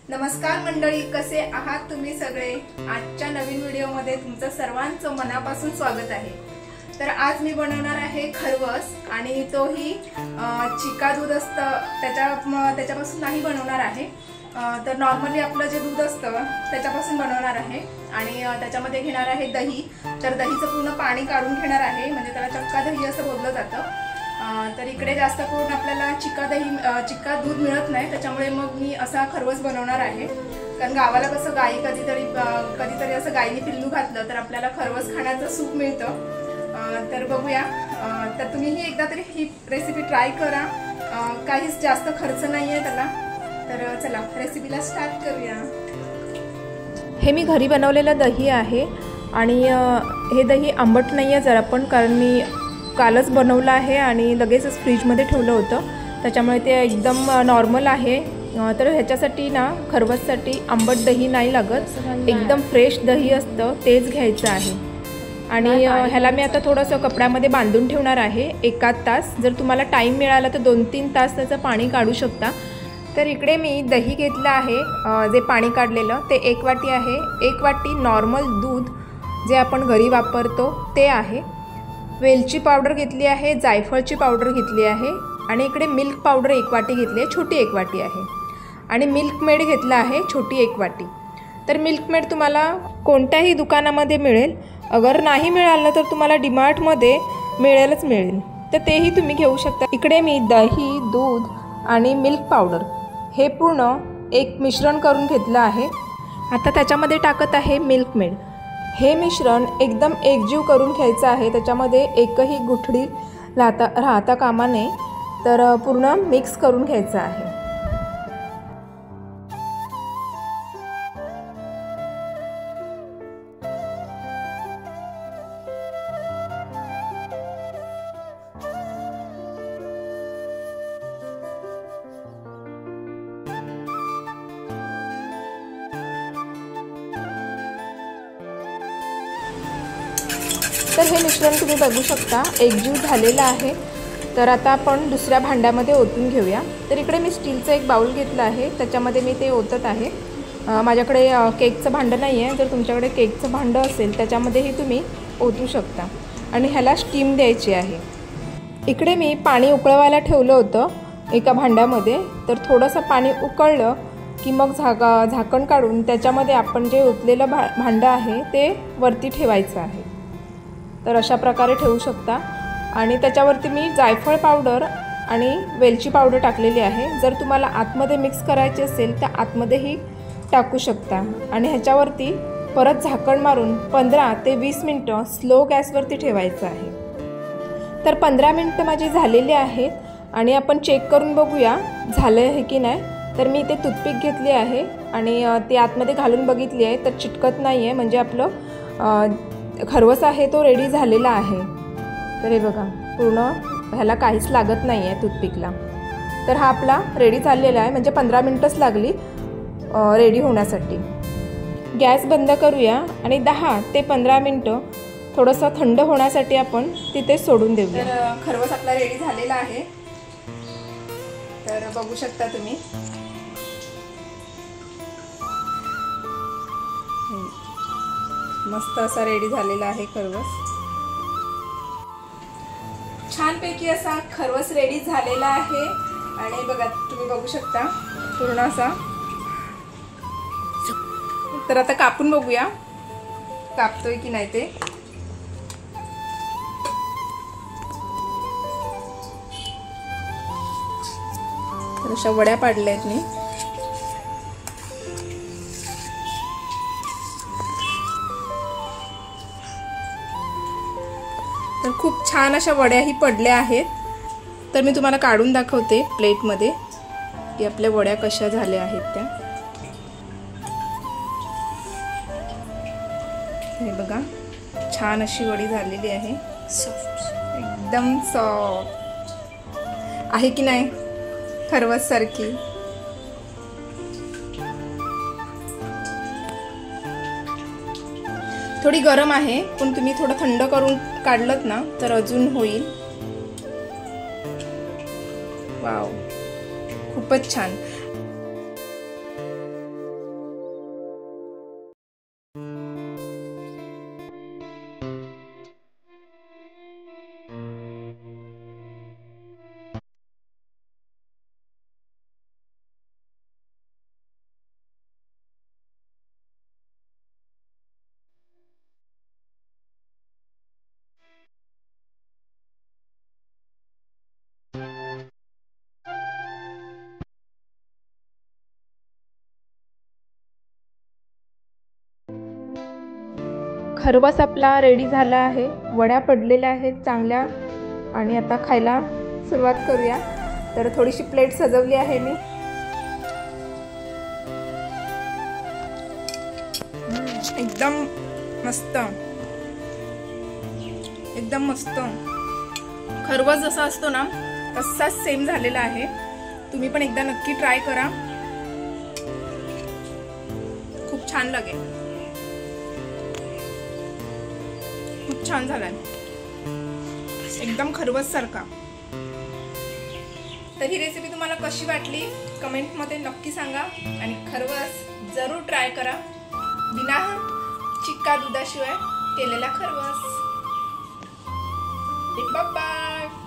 नमस्कार मंडळी, कसे आहात तुम्ही सगळे। आजच्या नवीन व्हिडिओमध्ये तुमचं सर्वांचं मनापासून स्वागत आहे। तर आज मी बनवणार आहे खरवस आणि तोही चिका दूध असतं त्याच्यापासून नाही बनवणार आहे। तर नॉर्मली आपलं जे दूध असतं त्याच्यापासून बनवणार आहे आणि त्याच्यामध्ये घेणार आहे दही। तर दहीचं पूर्ण पाणी काढून घेणार आहे, म्हणजे त्याला चक्का दही असं बोललं जातं। तर इकडे जास्त करून आपल्याला चिका दूध मिळत नाही, त्याच्यामुळे मग मी असा खरवस बनवणार आहे। कारण गावाला कसं गाई कधीतरी असं गाईने पिल्लू घातलं तर आपल्याला खरवस खाण्याचं सुख मिळतं। तर बघूया, तर तुम्हीही एकदा तरी ही रेसिपी ट्राय करा। काहीच जास्त खर्च नाहीये त्याला। तर चला रेसिपीला स्टार्ट करूया। हे मी घरी बनवलेलं दही आहे आणि हे दही आंबट नाहीये जरा पण, कारण मी कालच बनवलं आहे आणि लगेचच फ्रीजमध्ये ठेवलं होतं, त्याच्यामुळे ते एकदम नॉर्मल आहे। तर ह्याच्यासाठी ना खरवससाठी आंबट दही नाही लागत, एकदम फ्रेश दही असतं तेच घ्यायचं आहे। आणि ह्याला मी आता थोडंसं कपड्यामध्ये बांधून ठेवणार आहे 1 तास। जर तुम्हाला टाईम मिळाला तर 2-3 तास त्याचं पाणी काढू शकता। तर इकडे मी दही घेतलं आहे, जे पाणी काढलेलं ते 1 वाटी आहे। 1 वाटी नॉर्मल दूध जे आपण घरी वापरतो ते आहे। वेलची पावडर घेतली आहे, जायफळची पावडर घेतली आहे आणि इकडे मिल्क पावडर 1 वाटी घेतली आहे, छोटी 1 वाटी आहे। आणि मिल्क मेड घेतला आहे, छोटी 1 वाटी। तर मिल्क मेड तुम्हाला कोणत्याही दुकानामध्ये मिळेल, अगर नाही मिळालं तर तुम्हाला डीमार्टमध्ये मिळेल, तर तेही तुम्ही घेऊ शकता। इकडे मी दही, दूध आणि मिल्क पावडर हे पूर्ण एक मिश्रण करून घेतलं आहे। आता त्याच्यामध्ये टाकत आहे मिल्क मेड। हे मिश्रण एकदम एकजीव करून घ्यायचं आहे, त्याच्यामध्ये एकही गुठळी राहता कामा नये। तर पूर्ण मिक्स करून घ्यायचं आहे। तर हे मिश्रण तुम्ही बघू शकता एकजीव झालेलं आहे। तर आता आपण दुसऱ्या भांड्यामध्ये ओतून घेऊया। तर इकडे मी स्टीलचं एक बाउल घेतलं आहे, त्याच्यामध्ये मी ते ओतत आहे। माझ्याकडे केकचं भांडं नाही आहे, जर तुमच्याकडे केकचं भांडं असेल त्याच्यामध्येही तुम्ही ओतू शकता। आणि ह्याला स्टीम द्यायची आहे। इकडे मी पाणी उकळवायला ठेवलं होतं एका भांड्यामध्ये। तर थोडंसं पाणी उकळलं की मग झाकण काढून त्याच्यामध्ये आपण जे ओतलेलं भांडं आहे ते वरती ठेवायचं आहे। तर अशा प्रकारे ठेवू शकता। आणि त्याच्यावरती मी जायफळ पावडर आणि वेलची पावडर टाकलेली आहे। जर तुम्हाला आतमध्ये मिक्स करायचे असेल तर आतमध्येही टाकू शकता। आणि ह्याच्यावरती परत झाकण मारून 15 ते 20 मिनटं स्लो गॅसवरती ठेवायचं आहे। तर 15 मिनटं माझी झालेली आहेत आणि आपण चेक करून बघूया झालं आहे की नाही। तर मी ते टूथपिक घेतली आहे आणि ती आतमध्ये घालून बघितली आहे, तर चिटकत नाही आहे, म्हणजे आपलं खरवस आहे तो रेडी झालेला आहे। तर हे बघा, पूर्ण ह्याला काहीच लागत नाही आहे टूथपिकला। तर हा आपला रेडी झालेला आहे, म्हणजे 15 मिनटंच लागली रेडी होण्यासाठी। गॅस बंद करूया आणि 10 ते 15 मिनटं थोडंसं थंड होण्यासाठी आपण तिथे सोडून देऊया। तर खरवस आपला रेडी झालेला आहे, तर बघू शकता तुम्ही। मस्त असा रेडी झालेला आहे खरवस। छानपैकी असा खरवस रेडी झालेला आहे आणि बघा, तुम्ही बघू शकता पूर्ण असा। तर आता कापून बघूया कापतोय की नाही ते। तर अशा वड्या पाडल्या आहेत मी। तर खूप छान अशा वड्याही पडल्या आहेत। तर मी तुम्हाला काढून दाखवते प्लेटमध्ये की आपल्या वड्या कशा झाल्या आहेत त्या। हे बघा, छान अशी वडी झालेली आहे, एकदम सॉफ्ट आहे की नाही खरवस सारखी। थोडी गरम आहे, पण तुम्ही थोडं थंड करून काढलत ना तर अजून होईल। वाव, खूपच छान। खरवस आपला रेडी झाला आहे. वड्या पडलेल्या आहेत चांगल्या आणि आता खायला सुरुवात करूया. तर थोडीशी प्लेट सजवली आहे मी. एकदम मस्त, एकदम मस्त. खरवस जसा असतो ना तसाच सेम झालेला आहे. तुम्ही पण एकदा नक्की ट्राय करा, खूप छान लागेल. खूप छान झालाय, एकदम खरवस सारखा. तर ही रेसिपी तुम्हाला कशी वाटली कमेंट मध्ये नक्की सांगा आणि खरवस जरूर ट्राय करा. बिना चिक्का दुधाशिवाय केलेला खरवस. Bye bye.